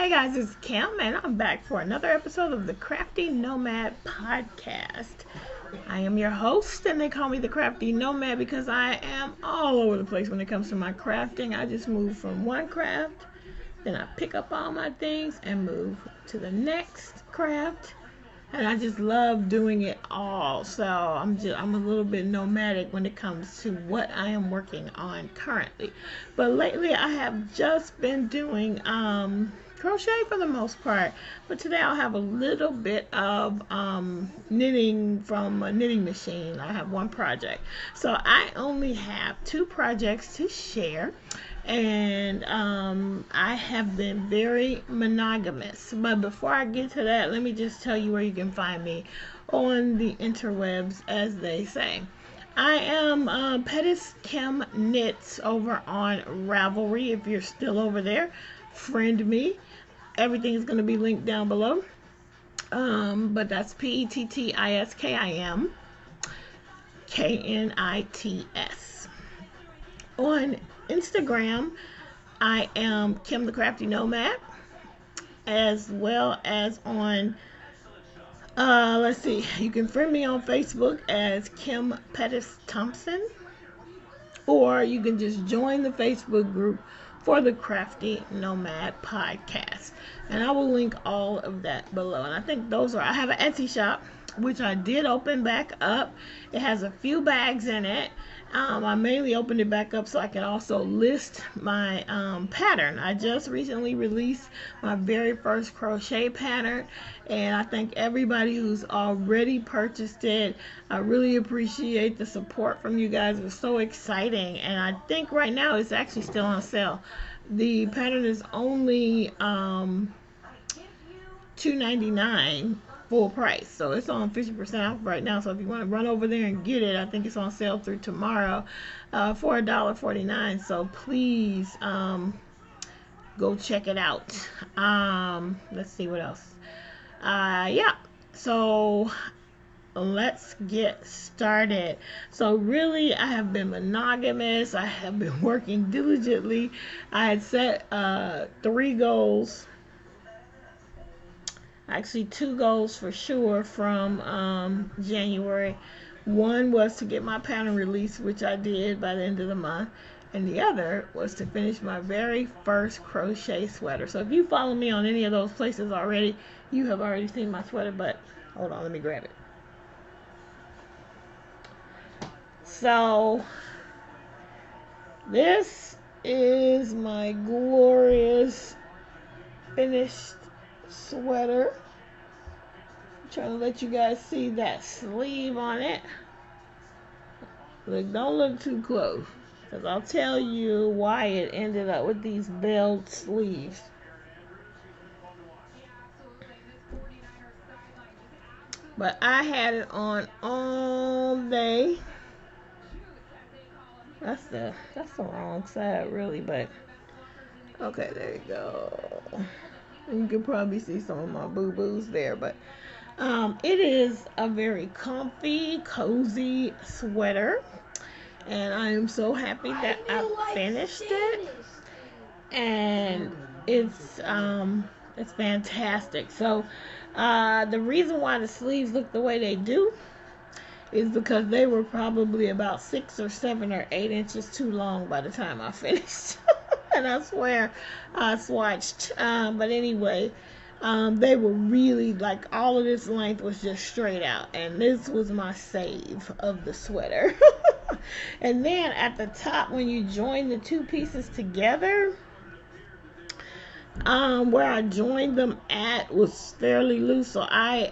Hey guys, it's Kim, and I'm back for another episode of the Crafty Nomad podcast. I am your host, and they call me the Crafty Nomad because I am all over the place when it comes to my crafting. I just move from one craft, then I pick up all my things and move to the next craft. And I just love doing it all. So I'm a little bit nomadic when it comes to what I am working on currently. But lately I have just been doing crochet for the most part. But today I'll have a little bit of knitting from a knitting machine. I have one project. So I only have two projects to share. And I have been very monogamous. But before I get to that, let me just tell you where you can find me on the interwebs, as they say. I am Pettis Kim Knits over on Ravelry. If you're still over there, friend me. Everything is going to be linked down below. But that's PettisKim KNITS. On Instagram, I am Kim the Crafty Nomad, as well as on, let's see, you can friend me on Facebook as Kim Pettis Thompson, or you can just join the Facebook group for the Crafty Nomad podcast, and I will link all of that below. And I think I have an Etsy shop, which I did open back up. It has a few bags in it. I mainly opened it back up so I can also list my pattern. I just recently released my very first crochet pattern, and I thank everybody who's already purchased it. I really appreciate the support from you guys. It was so exciting, and I think right now it's actually still on sale. The pattern is only $2.99 full price, so it's on 50% off right now. So if you want to run over there and get it, I think it's on sale through tomorrow for $1.49. So please go check it out. Let's see what else. Yeah, so let's get started. So really, I have been monogamous. I have been working diligently. I had set 3 goals. Actually, 2 goals for sure from January. One was to get my pattern released, which I did by the end of the month. And the other was to finish my very first crochet sweater. So if you follow me on any of those places already, you have already seen my sweater. But hold on, let me grab it. So this is my glorious finished sweater. I'm trying to let you guys see that sleeve on it. Look, don't look too close, because I'll tell you why it ended up with these belled sleeves. But I had it on all day. That's the wrong side, really, but okay, there you go. You can probably see some of my boo-boos there, but it is a very comfy, cozy sweater, and I am so happy that I finished it, and it's fantastic. So the reason why the sleeves look the way they do is because they were probably about 6 or 7 or 8 inches too long by the time I finished. And I swear I swatched. But anyway, they were really, like, all of this length was just straight out. And this was my save of the sweater. And then at the top, when you join the 2 pieces together, where I joined them at was fairly loose, so I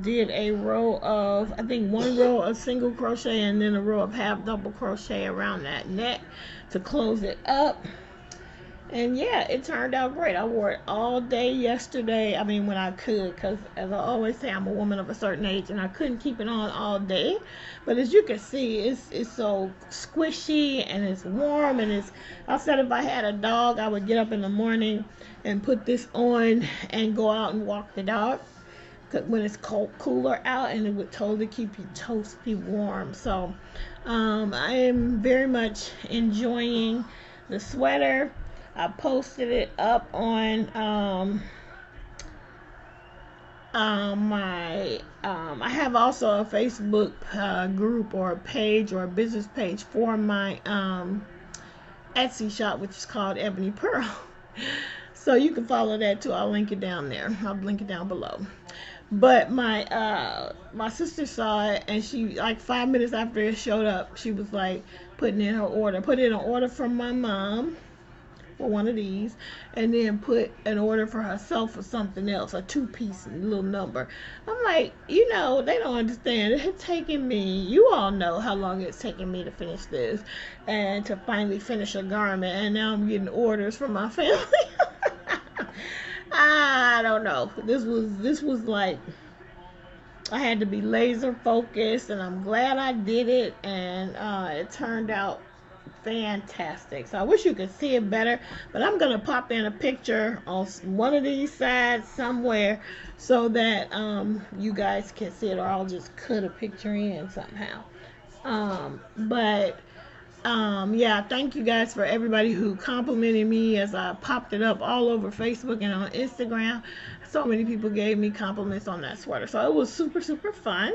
did a row of, I think 1 row of single crochet and then a row of half double crochet around that neck to close it up. And yeah, it turned out great. I wore it all day yesterday. I mean, when I could, because as I always say, I'm a woman of a certain age, and I couldn't keep it on all day. But as you can see, it's so squishy, and it's warm, and I said if I had a dog, I would get up in the morning and put this on and go out and walk the dog when it's cooler out, and it would totally keep you toasty warm. So I am very much enjoying the sweater. I posted it up on I have also a Facebook group or a page or a business page for my Etsy shop, which is called Ebony Pearl. So you can follow that too. I'll link it down there. I'll link it down below. But my sister saw it, and she, like 5 minutes after it showed up, she was like putting in her order. Put in an order from my mom for one of these, and then put an order for herself for something else, a 2-piece little number. I'm like, they don't understand. It's taking me, you all know how long it's taken me to finish this and to finally finish a garment, and now I'm getting orders from my family. I don't know. This was like, I had to be laser focused, and I'm glad I did it, and it turned out fantastic. So I wish you could see it better, but I'm gonna pop in a picture on one of these sides somewhere so that you guys can see it, or I'll just cut a picture in somehow. Yeah, thank you guys for everybody who complimented me as I popped it up all over Facebook and on Instagram. So many people gave me compliments on that sweater, so it was super fun.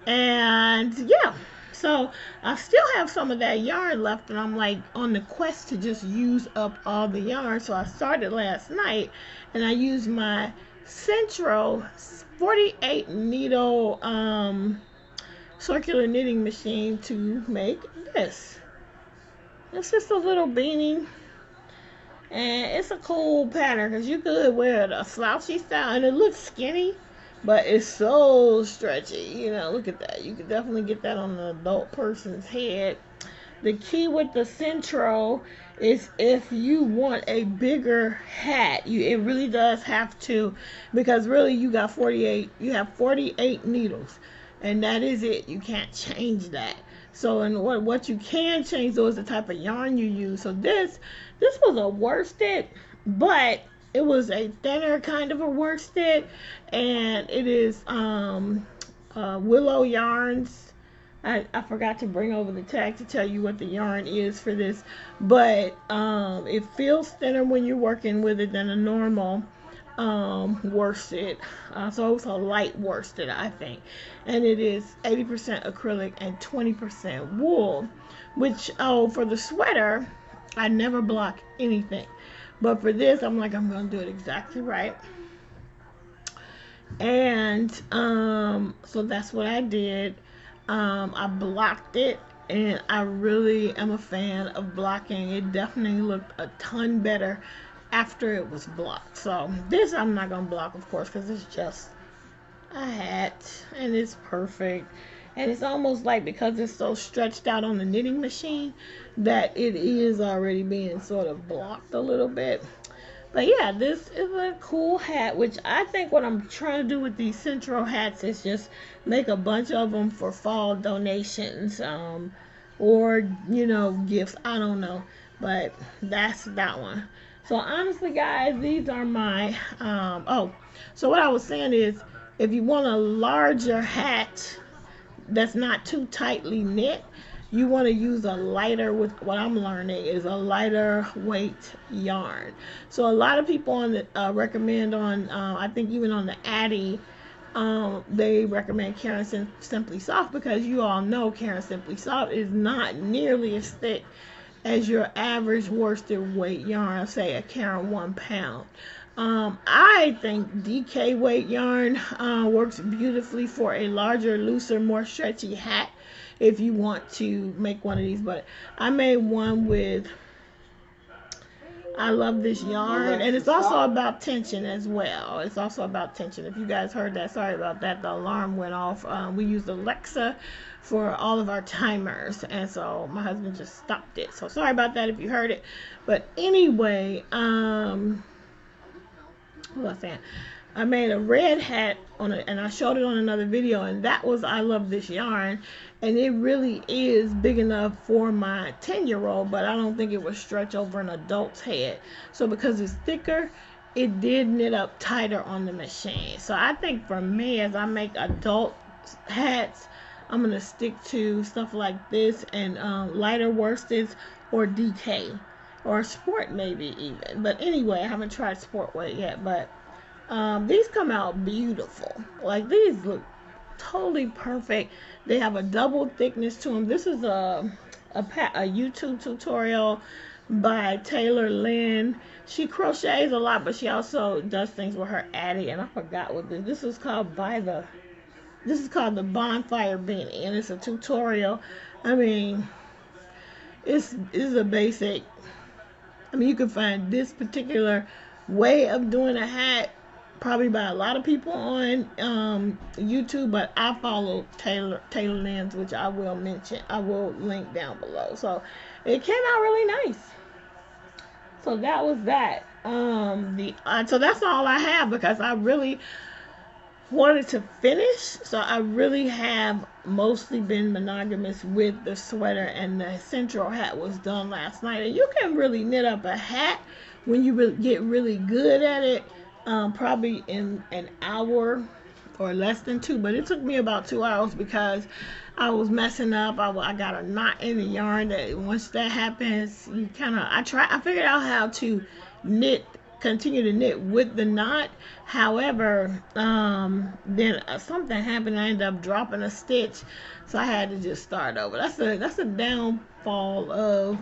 And yeah, so I still have some of that yarn left, and I'm like on the quest to just use up all the yarn. So I started last night, and I used my Centro 48 needle circular knitting machine to make this. It's just a little beanie, and it's a cool pattern because you could wear it a slouchy style, and it looks skinny, but it's so stretchy. Look at that. You could definitely get that on an adult person's head. The key with the Centro is if you want a bigger hat, it really does have to, because really you have 48 needles, and that is it. You can't change that. So, and what you can change though is the type of yarn you use. So this was a worsted, but it was a thinner kind of a worsted, and it is willow yarns. I forgot to bring over the tag to tell you what the yarn is for this, but it feels thinner when you're working with it than a normal worsted. So it's a light worsted, I think, and it is 80% acrylic and 20% wool, which for the sweater I never block anything, but for this I'm like, I'm gonna do it exactly right. And so that's what I did. I blocked it, and I really am a fan of blocking. It definitely looked a ton better after it was blocked. So this I'm not gonna block, of course, because it's just a hat, and it's perfect. And it's almost like, because it's so stretched out on the knitting machine, that it is already being sort of blocked a little bit. But yeah, this is a cool hat, which I think what I'm trying to do with these Centro hats is just make a bunch of them for fall donations, or gifts. I don't know, but that's that one. So honestly, guys, these are my so what I was saying is, if you want a larger hat that's not too tightly knit, you want to use a lighter, with what I'm learning is a lighter weight yarn. So a lot of people on the recommend on I think even on the Addy, they recommend Karen Simply Soft, because you all know Karen Simply Soft is not nearly as thick as your average worsted weight yarn, say a Karen 1 pound. I think DK weight yarn works beautifully for a larger, looser, more stretchy hat if you want to make one of these. But I made one with, I love this yarn, and it's also about tension as well. It's also about tension. If you guys heard that, sorry about that. The alarm went off. We used Alexa for all of our timers, and so my husband just stopped it. So sorry about that if you heard it. But anyway, what was I saying? I made a red hat on it, and I showed it on another video, and that was, I love this yarn, and it really is big enough for my 10-year-old, but I don't think it would stretch over an adult's head. So because it's thicker, it did knit up tighter on the machine. So I think for me, as I make adult hats, I'm going to stick to stuff like this and lighter worsteds or DK. or sport maybe even. But anyway, I haven't tried sport weight yet, but these come out beautiful. Like, these look totally perfect. They have a double thickness to them. This is a YouTube tutorial by Taylor Lynn. She crochets a lot, but she also does things with her Addy, and I forgot what this is called. This is called the Bonfire Beanie, and it's a tutorial. I mean, it's a basic. I mean, you can find this particular way of doing a hat probably by a lot of people on YouTube, but I follow Taylor Lynn's, which I will mention. I will link down below. So it came out really nice. So that was that. So that's all I have, because I really wanted to finish. So I really have mostly been monogamous with the sweater, and the central hat was done last night. And you can really knit up a hat when you get really good at it, probably in an hour or less than 2, but it took me about 2 hours because I was messing up. I got a knot in the yarn that once that happens, you I figured out how to continue to knit with the knot. However, then something happened. I ended up dropping a stitch, so I had to just start over. That's a downfall of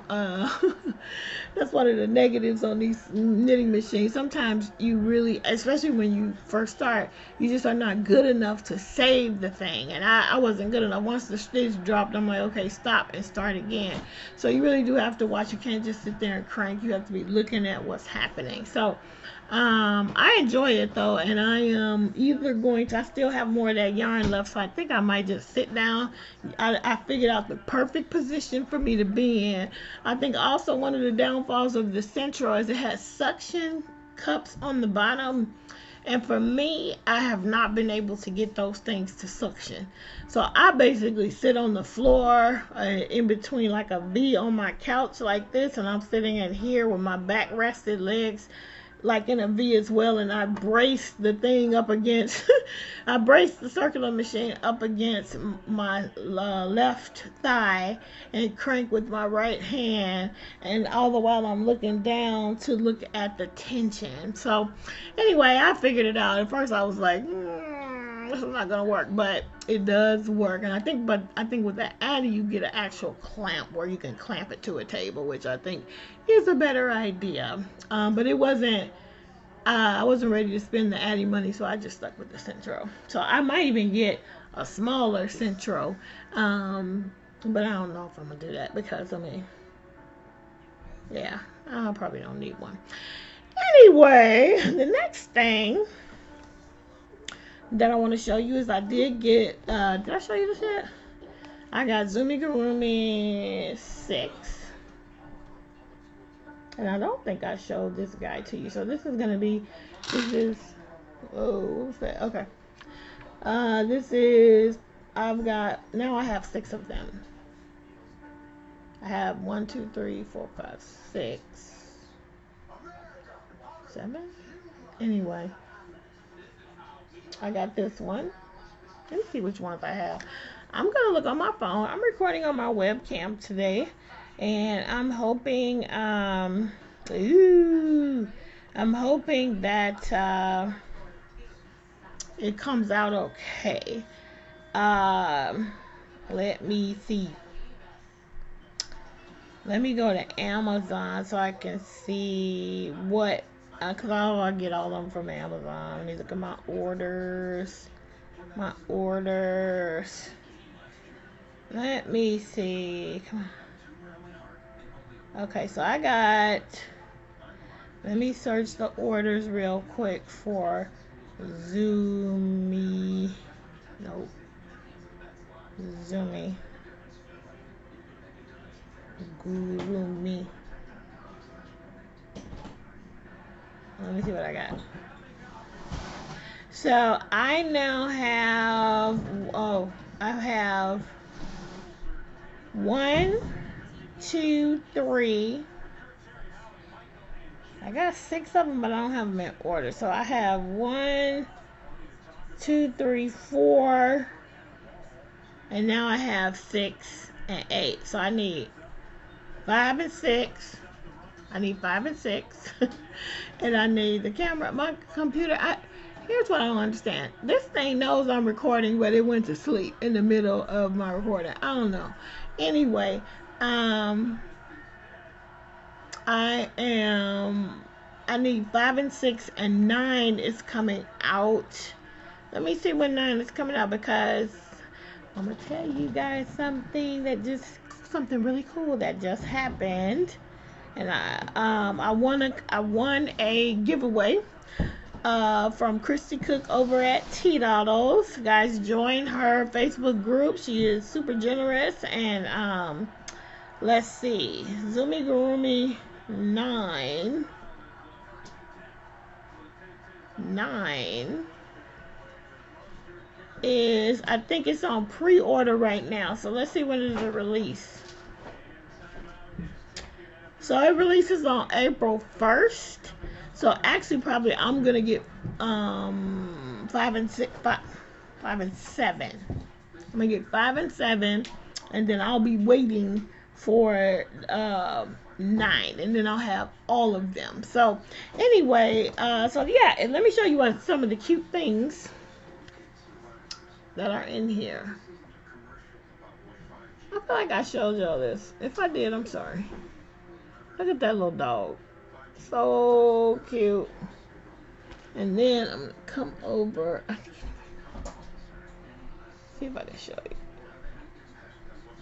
that's one of the negatives on these knitting machines. Sometimes you really, especially when you first start, you just are not good enough to save the thing, and I wasn't good enough. Once the stitch dropped, I'm like, okay, stop and start again. So you really do have to watch. You can't just sit there and crank. You have to be looking at what's happening. So I enjoy it though, and I am either going to, I still have more of that yarn left, so I think I might just sit down. I figured out the perfect position for me to be in. I think also one of the downfalls of the Central is it has suction cups on the bottom, and for me, I have not been able to get those things to suction. So I basically sit on the floor in between like a V on my couch like this, and I'm sitting in here with my back rested, legs like in a V as well, and I brace the thing up against I brace the circular machine up against my left thigh and crank with my right hand, and all the while I'm looking down to look at the tension. So anyway, I figured it out. At first I was like, this is not gonna work, but it does work. And I think with the Addy you get an actual clamp where you can clamp it to a table, which I think is a better idea. But it wasn't, I wasn't ready to spend the Addy money, so I just stuck with the Centro. So I might even get a smaller Centro, but I don't know if I'm gonna do that, because I mean, yeah, I probably don't need one. Anyway, the next thing that I want to show you is I did get, did I show you this yet? I got Zumigurumi 6. And I don't think I showed this guy to you. So this is going to be, oh, what was that? Okay. Now I have 6 of them. I have 1, 2, 3, 4, 5, 6, 7. Anyway, I got this one. Let me see which ones I have. I'm going to look on my phone. I'm recording on my webcam today, and I'm hoping, I'm hoping that it comes out okay. Let me see. Let me go to Amazon so I can see what, because I get all of them from Amazon. Let me look at my orders. Let me see. Come on. Okay, so I got, let me search the orders real quick for Zumi. Nope. Zumi. Gurumi. Let me see what I got. So I now have, I have 1, 2, 3. I got 6 of them, but I don't have them in order. So I have 1, 2, 3, 4, and now I have 6 and 8. So I need 5 and 6, I need 5 and 6. And I need the camera. My computer, here's what I don't understand. This thing knows I'm recording, but it went to sleep in the middle of my recording. I don't know. Anyway, I need 5 and 6, and 9 is coming out. Let me see when 9 is coming out, because I'm gonna tell you guys something really cool that just happened. And I won a giveaway from Christy Cook over at T-Doddles. Guys, join her Facebook group. She is super generous. And let's see, Zumigurumi 9 is, I think it's on pre-order right now. So let's see when is the release. So it releases on April 1st. So actually, probably I'm gonna get 5 and 7. I'm gonna get 5 and 7, and then I'll be waiting for 9, and then I'll have all of them. So anyway, so yeah, and let me show you some of the cute things that are in here. I feel like I showed y'all this. If I did, I'm sorry. Look at that little dog. So cute. And then I'm going to come over. See if I can show you.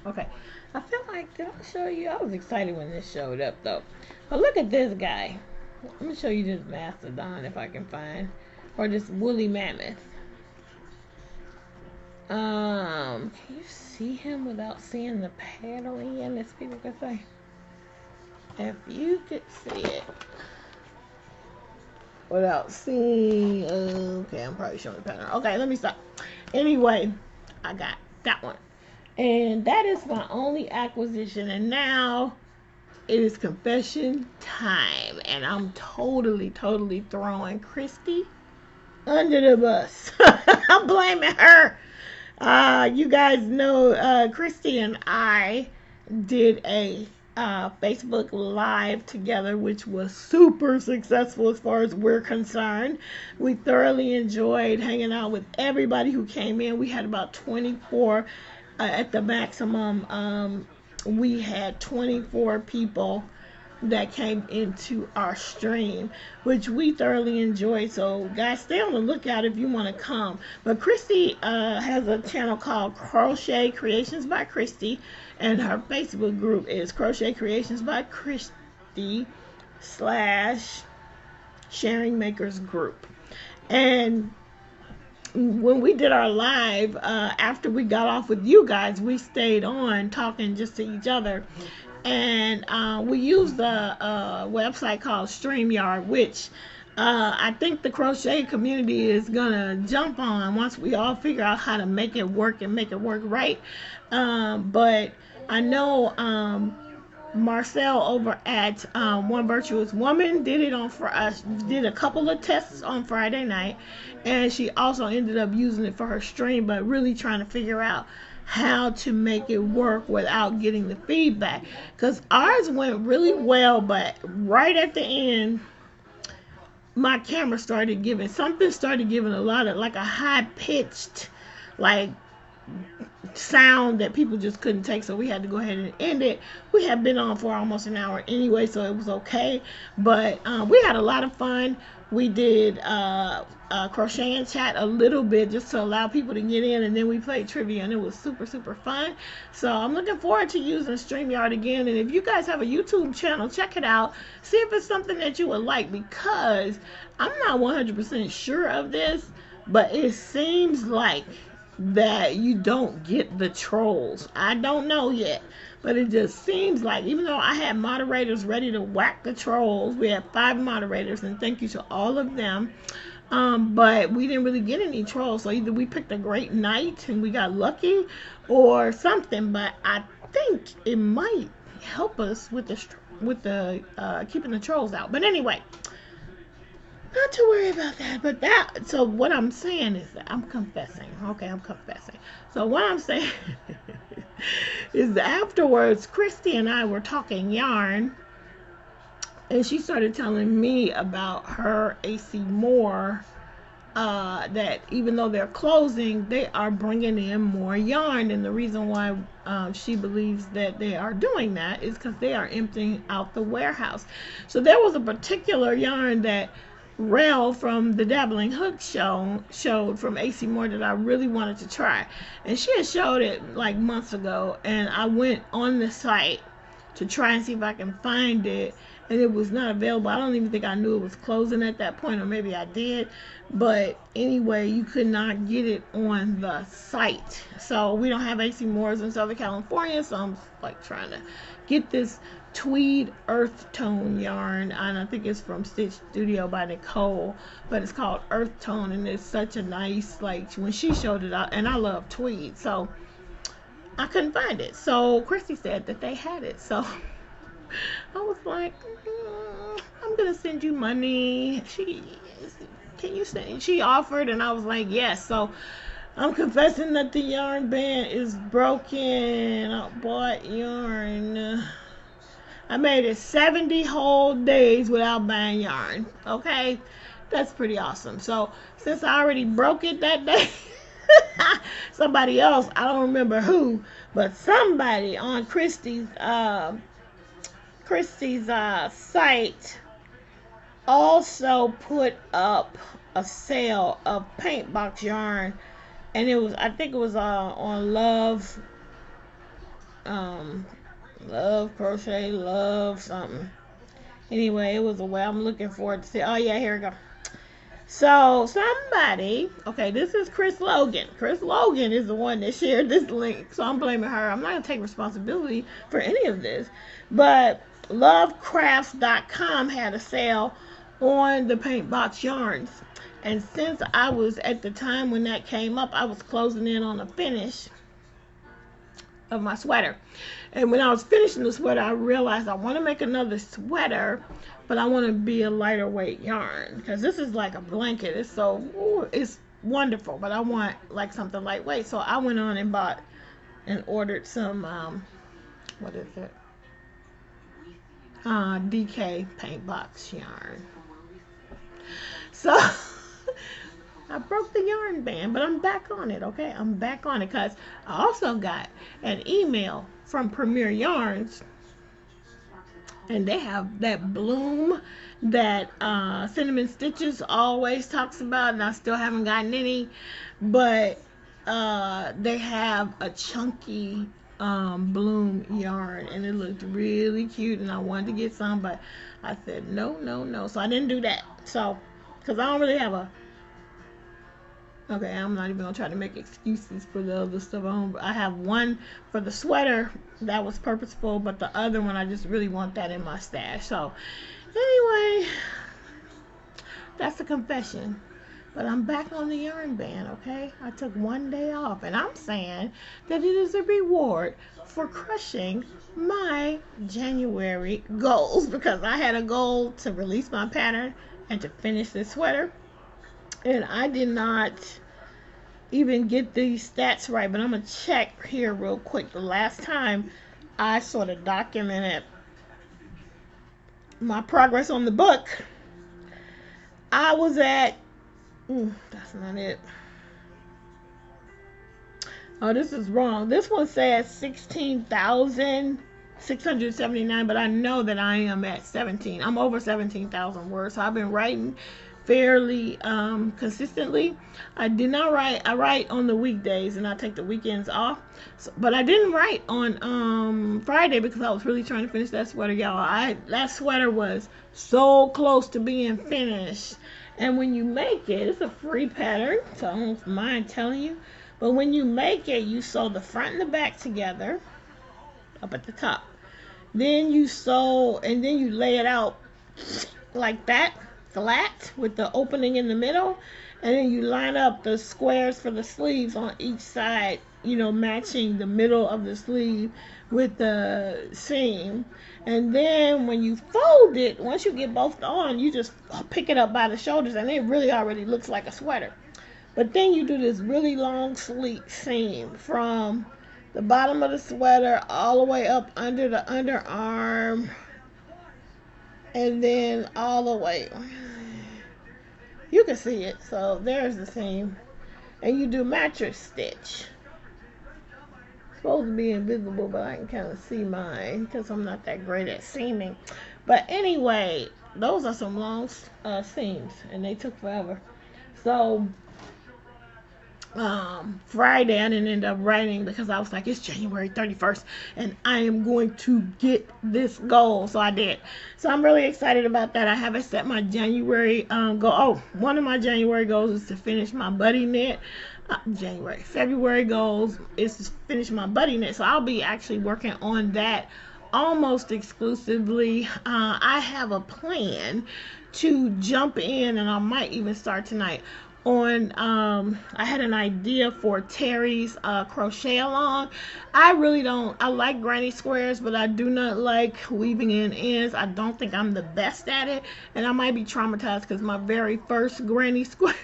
Okay. I feel like, did I show you? I was excited when this showed up, though. But look at this guy. Let me show you this mastodon if I can find. Or this woolly mammoth. Can you see him without seeing the paddling in this, people can say? If you could see it without seeing, okay, I'm probably showing the pattern. Okay, let me stop. Anyway, I got that one. And that is my only acquisition. And now it is confession time. And I'm totally throwing Christy under the bus. I'm blaming her. You guys know Christy and I did a Facebook Live together, which was super successful as far as we're concerned. We thoroughly enjoyed hanging out with everybody who came in. We had about 24 at the maximum. We had 24 people that came into our stream, which we thoroughly enjoyed. So guys, stay on the lookout if you want to come. But Christy has a channel called Crochet Creations by Christy, and her Facebook group is Crochet Creations by Christy / Sharing Makers Group. And when we did our live, after we got off with you guys, we stayed on talking just to each other. And we used a website called StreamYard, which I think the crochet community is going to jump on once we all figure out how to make it work and make it work right. But I know Marcel over at One Virtuous Woman did it on for us, did a couple of tests on Friday night, and she also ended up using it for her stream, but really trying to figure out how to make it work without getting the feedback, because ours went really well, but right at the end my camera started giving a lot of like a high-pitched like sound that people just couldn't take, so we had to go ahead and end it. We had been on for almost an hour anyway, so it was okay, but we had a lot of fun. We did crochet and chat a little bit just to allow people to get in, and then we played trivia, and it was super fun. So I'm looking forward to using StreamYard again. And if you guys have a YouTube channel, check it out, see if it's something that you would like, because I'm not 100% sure of this, but it seems like that you don't get the trolls. I don't know yet, but it just seems like, even though I had moderators ready to whack the trolls, we had 5 moderators, and thank you to all of them, but we didn't really get any trolls. So either we picked a great night and we got lucky or something, but I think it might help us with the keeping the trolls out. But anyway, not to worry about that. But so what I'm saying is that I'm confessing. Okay, I'm confessing. So what I'm saying is that afterwards, Christy and I were talking yarn, And she started telling me about her AC Moore, that even though they're closing, they are bringing in more yarn. And the reason why she believes that they are doing that is because they are emptying out the warehouse. So there was a particular yarn that Rel from the Dabbling Hook showed from AC Moore that I really wanted to try. And she had showed it like months ago, and I went on the site to try and see if I can find it, and it was not available. I don't even think I knew it was closing at that point, or maybe I did. But anyway, you could not get it on the site. So we don't have AC Moores in Southern California, so I'm like trying to get this tweed earth tone yarn, and I think it's from Stitch Studio by Nicole, but it's called Earth Tone, and it's such a nice, like when she showed it out, and I love tweed, so I couldn't find it. So Christy said that they had it, so I was like, I'm gonna send you money. Can you send? She offered, and I was like, yes. So I'm confessing that the yarn band is broken. I bought yarn. I made it 70 whole days without buying yarn. Okay, that's pretty awesome. So since I already broke it that day, somebody else, I don't remember who, but somebody on Christy's site also put up a sale of paint box yarn, and it was, I think it was on Love Crochet, Love something. Anyway, it was a way I'm looking forward to see. Oh yeah, here we go. So somebody, okay, this is Chris Logan. Chris Logan is the one that shared this link, so I'm blaming her. I'm not going to take responsibility for any of this. But lovecrafts.com had a sale on the paint box yarns. And since I was, at the time when that came up, I was closing in on a finish of my sweater. And when I was finishing the sweater, I realized I want to make another sweater, but I want to be a lighter weight yarn, because this is like a blanket. It's so, ooh, it's wonderful, but I want like something lightweight. So I went on and bought and ordered some, what is it? DK paint box yarn. So I broke the yarn band, but I'm back on it, okay? I'm back on it because I also got an email from Premier Yarns, and they have that bloom that Cinnamon Stitches always talks about, and I still haven't gotten any, but they have a chunky bloom yarn, and it looked really cute, and I wanted to get some, but I said no, so I didn't do that. So because I don't really have a, okay, I'm not even gonna try to make excuses for the other stuff. I have one for the sweater that was purposeful, but the other one I just really want that in my stash. So anyway, that's a confession. But I'm back on the yarn band, okay? I took one day off, and I'm saying that it is a reward for crushing my January goals, because I had a goal to release my pattern and to finish this sweater, and I did not even get these stats right. But I'm going to check here real quick. The last time I sort of documented my progress on the book, I was at, that's not it. Oh, this is wrong. This one says 16,679, but I know that I am at 17. I'm over 17,000 words. So I've been writing fairly consistently. I did not write. I write on the weekdays, and I take the weekends off. So, but I didn't write on Friday because I was really trying to finish that sweater, y'all. That sweater was so close to being finished. And when you make it, it's a free pattern, so I don't mind telling you. But when you make it, you sew the front and the back together up at the top. Then you sew, and then you lay it out like that, flat, with the opening in the middle. And then you line up the squares for the sleeves on each side, you know, matching the middle of the sleeve with the seam. And then when you fold it, once you get both on, you just pick it up by the shoulders, and it really already looks like a sweater. But then you do this really long sleek seam from the bottom of the sweater all the way up under the underarm, and then all the way. You can see it. So there's the seam. And you do mattress stitch. Supposed to be invisible, but I can kind of see mine because I'm not that great at seaming. But anyway, those are some long seams, and they took forever. So Friday I didn't end up writing because I was like, it's January 31st and I am going to get this goal. So I did. So I'm really excited about that. I haven't set my January goal. Oh, one of my January goals is to finish my buddy knit. February goals is to finish my buddy knit. So I'll be actually working on that almost exclusively. I have a plan to jump in, and I might even start tonight on I had an idea for Terry's crochet along. I really don't, I like granny squares, but I do not like weaving in ends. I don't think I'm the best at it, and I might be traumatized because my very first granny square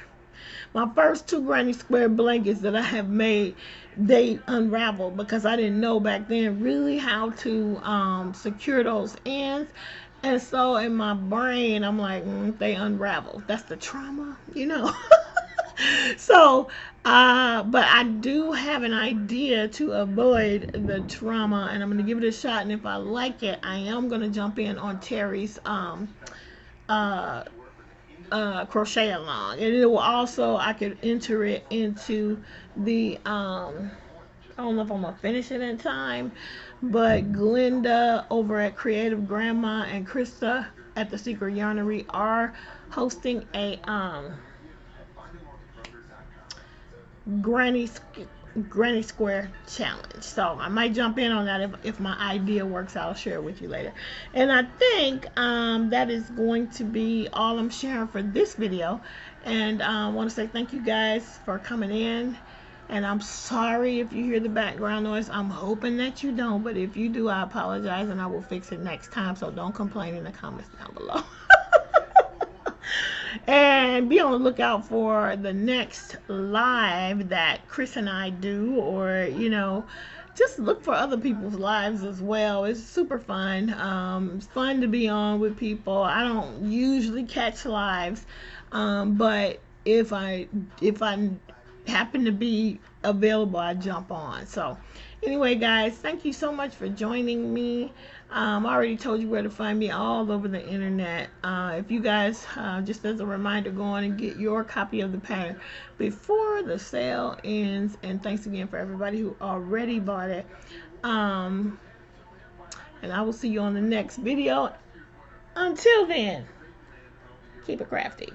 my first 2 granny square blankets that I have made, they unraveled because I didn't know back then really how to secure those ends. And so in my brain, I'm like, they unravel. That's the trauma, you know. So, but I do have an idea to avoid the trauma, and I'm going to give it a shot. And if I like it, I am going to jump in on Terry's crochet along. And it will also, I could enter it into the, I don't know if I'm going to finish it in time, but Glenda over at Creative Grandma and Krista at the Secret Yarnery are hosting a granny square challenge. So I might jump in on that if my idea works out. I'll share it with you later. And I think that is going to be all I'm sharing for this video. And I want to say thank you guys for coming in. And I'm sorry if you hear the background noise. I'm hoping that you don't, but if you do, I apologize and I will fix it next time. So don't complain in the comments down below. And be on the lookout for the next live that Chris and I do, or, you know, just look for other people's lives as well. It's super fun. It's fun to be on with people. I don't usually catch lives, but if I happen to be available, I jump on. So anyway, guys, thank you so much for joining me. I already told you where to find me all over the internet. If you guys, just as a reminder, go on and get your copy of the pattern before the sale ends. And thanks again for everybody who already bought it. And I will see you on the next video. Until then, keep it crafty.